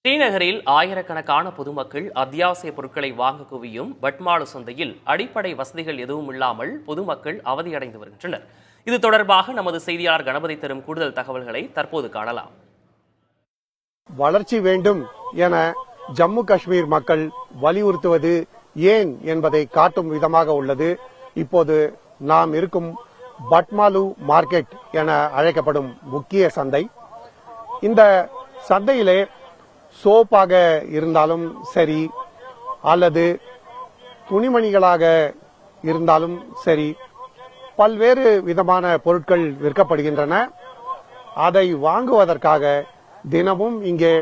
ஸ்ரீநகரில் ஆயிரக்கணக்கான பொதுமக்கள் அத்தியாவசிய பொருட்களை வாங்க குவியும் பட்மாலு சந்தையில் அடிப்படை வசதிகள் எதுவும் இல்லாமல் பொதுமக்கள் அவதியடைந்து வருகின்றனர். இது தொடர்பாக நமது செய்தியாளர் கணபதி தரும் கூடுதல் தகவல்களை தற்போது காணலாம். வளர்ச்சி வேண்டும் என ஜம்மு காஷ்மீர் மக்கள் வலியுறுத்துவது ஏன் என்பதை காட்டும் விதமாக உள்ளது. இப்போது நாம் இருக்கும் பட்மாலு மார்க்கெட் என அழைக்கப்படும் முக்கிய சந்தை. இந்த சந்தையிலே சோப்பாக இருந்தாலும் சரி அல்லது துணிமணிகளாக இருந்தாலும் சரி பல்வேறு விதமான பொருட்கள் விற்கப்படுகின்றன. அதை வாங்குவதற்காக தினமும் இங்கே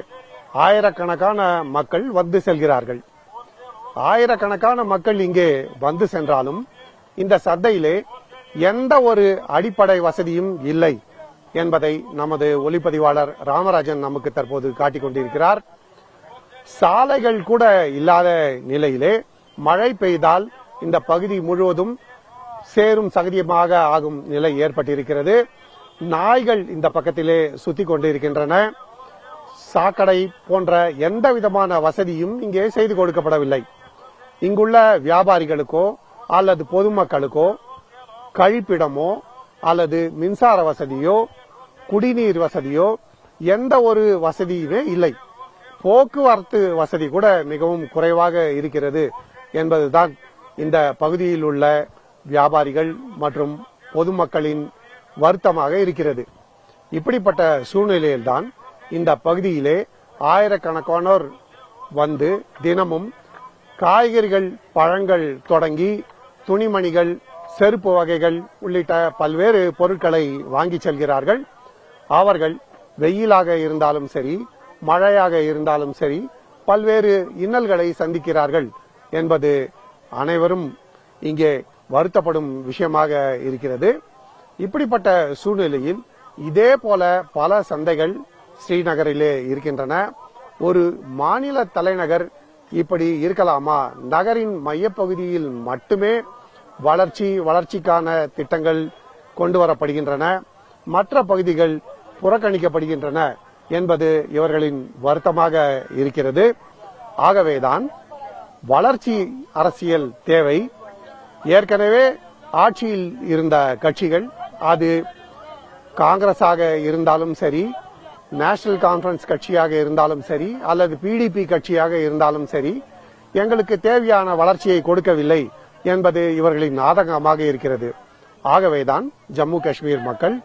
ஆயிரக்கணக்கான மக்கள் வந்து செல்கிறார்கள். ஆயிரக்கணக்கான மக்கள் இங்கே வந்து சென்றாலும் இந்த சந்தையிலே எந்த ஒரு அடிப்படை வசதியும் இல்லை என்பதை நமது ஒளிப்பதிவாளர் ராமராஜன் நமக்கு தற்போது காட்டிக் கொண்டிருக்கிறார். சாலைகள் கூட இல்லாத நிலையிலே மழை பெய்தால் இந்த பகுதி முழுவதும் சேரும் சகதியமாக ஆகும் நிலை ஏற்பட்டிருக்கிறது. நாய்கள் இந்த பக்கத்திலே சுத்தி கொண்டிருக்கின்றன. சாக்கடை போன்ற எந்த விதமான வசதியும் இங்கே செய்து கொடுக்கப்படவில்லை. இங்குள்ள வியாபாரிகளுக்கோ அல்லது பொதுமக்களுக்கோ கழிப்பிடமோ அல்லது மின்சார வசதியோ குடிநீர் வசதியோ எந்த ஒரு வசதியுமே இல்லை. போக்குவரத்து வசதி கூட மிகவும் குறைவாக இருக்கிறது என்பதுதான் இந்த பகுதியில் உள்ள வியாபாரிகள் மற்றும் பொதுமக்களின் வருத்தமாக இருக்கிறது. இப்படிப்பட்ட சூழ்நிலையில்தான் இந்த பகுதியிலே ஆயிரக்கணக்கானோர் வந்து தினமும் காய்கறிகள் பழங்கள் தொடங்கி துணிமணிகள் செருப்பு வகைகள் உள்ளிட்ட பல்வேறு பொருட்களை வாங்கி செல்கிறார்கள். அவர்கள் வெயிலாக இருந்தாலும் சரி மழையாக இருந்தாலும் சரி பல்வேறு இன்னல்களை சந்திக்கிறார்கள் என்பது அனைவரும் இங்கே வருத்தப்படும் விஷயமாக இருக்கிறது. இப்படிப்பட்ட சூழ்நிலையில் இதே போல பல சந்தைகள் ஸ்ரீநகரிலே இருக்கின்றன. ஒரு மாநில தலைநகர் இப்படி இருக்கலாமா? நகரின் மையப்பகுதியில் மட்டுமே வளர்ச்சிக்கான திட்டங்கள் கொண்டு வரப்படுகின்றன, மற்ற பகுதிகள் புறக்கணிக்கப்படுகின்றன என்பது இவர்களின் வருத்தமாக இருக்கிறது. ஆகவேதான் வளர்ச்சி அரசியல் தேவை. ஏற்கனவே ஆட்சியில் இருந்த கட்சிகள், அது காங்கிரஸாக இருந்தாலும் சரி, நேஷனல் கான்பரன்ஸ் கட்சியாக இருந்தாலும் சரி அல்லது பிடிபி கட்சியாக இருந்தாலும் சரி, எங்களுக்கு தேவையான வளர்ச்சியை கொடுக்கவில்லை என்பது இவர்களின் ஆதங்கமாக இருக்கிறது. ஆகவேதான் ஜம்மு காஷ்மீர் மக்கள்,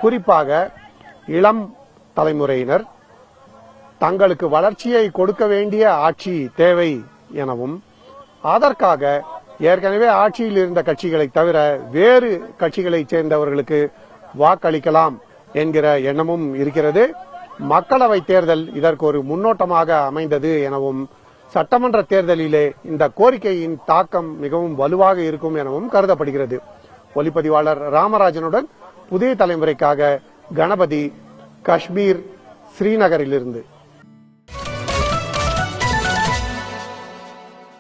குறிப்பாக இளம் தலைமுறையினர், தங்களுக்கு வளர்ச்சியை கொடுக்க வேண்டிய ஆட்சி தேவை எனவும் அதற்காக ஏற்கனவே ஆட்சியில் இருந்த கட்சிகளை தவிர வேறு கட்சிகளைச் சேர்ந்தவர்களுக்கு வாக்களிக்கலாம் என்கிற எண்ணமும் இருக்கிறது. மக்களவை தேர்தல் இதற்கு ஒரு முன்னோட்டமாக அமைந்தது எனவும் சட்டமன்ற தேர்தலிலே இந்த கோரிக்கையின் தாக்கம் மிகவும் வலுவாக இருக்கும் எனவும் கருதப்படுகிறது. ஒளிப்பதிவாளர் ராமராஜனுடன் புதிய தலைமுறைக்காக கணபதி, காஷ்மீர், ஸ்ரீநகரிலிருந்து.